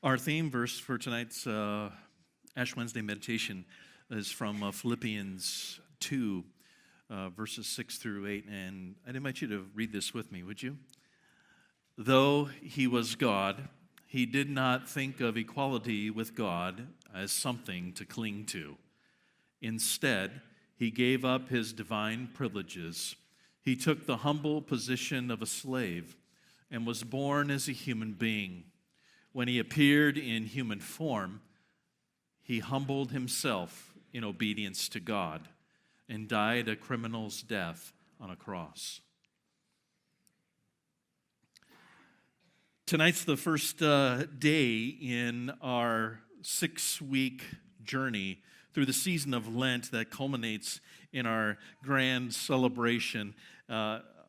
Our theme verse for tonight's Ash Wednesday meditation is from Philippians 2, verses 6 through 8. And I'd invite you to read this with me, would you? Though he was God, he did not think of equality with God as something to cling to. Instead, he gave up his divine privileges. He took the humble position of a slave and was born as a human being. When he appeared in human form, he humbled himself in obedience to God and died a criminal's death on a cross. Tonight's the first day in our 6-week journey through the season of Lent that culminates in our grand celebration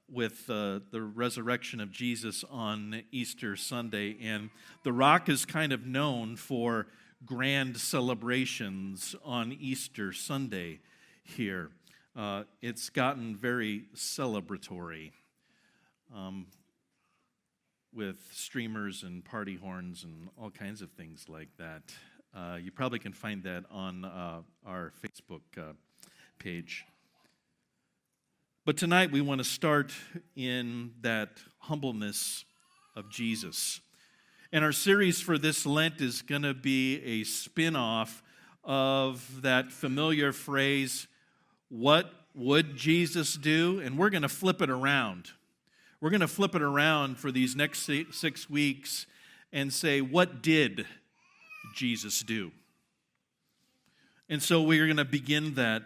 with the resurrection of Jesus on Easter Sunday. And the Rock is kind of known for grand celebrations on Easter Sunday here. It's gotten very celebratory with streamers and party horns and all kinds of things like that. You probably can find that on our Facebook page. But tonight we want to start in that humbleness of Jesus. And our series for this Lent is going to be a spin-off of that familiar phrase, what would Jesus do? And we're going to flip it around. We're going to flip it around for these next 6 weeks and say, what did Jesus do? And so we're going to begin that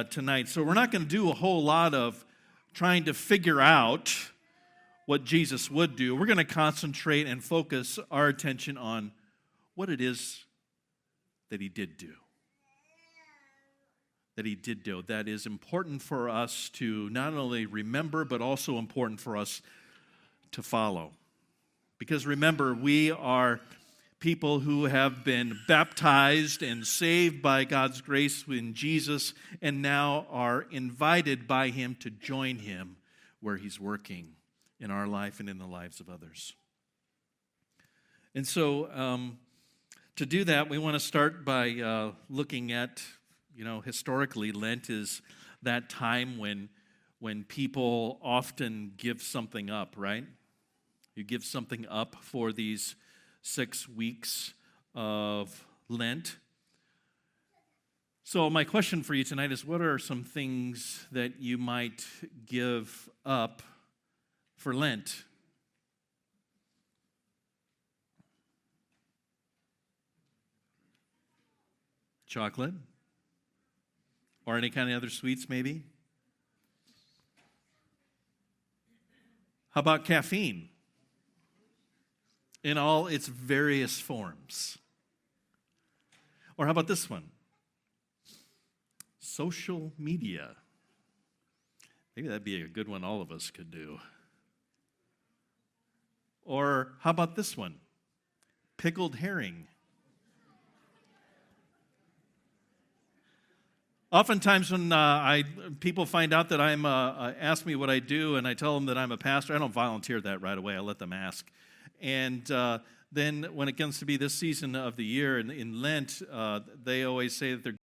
tonight. So we're not going to do a whole lot of trying to figure out what Jesus would do. We're going to concentrate and focus our attention on what it is that he did do. That is important for us to not only remember, but also important for us to follow. Because remember, we are people who have been baptized and saved by God's grace in Jesus and now are invited by him to join him where he's working in our life and in the lives of others. And so to do that, we want to start by looking at, historically, Lent is that time when people often give something up, right? You give something up for these 6 weeks of Lent. So my question for you tonight is, what are some things that you might give up for Lent? Chocolate? Or any kind of other sweets, maybe? How about caffeine? In all its various forms. Or how about this one? Social media. Maybe that'd be a good one all of us could do. Or how about this one? Pickled herring. Oftentimes when people find out that I'm, ask me what I do and I tell them that I'm a pastor, I don't volunteer that right away. I let them ask. And then when it comes to be this season of the year in Lent, they always say that they're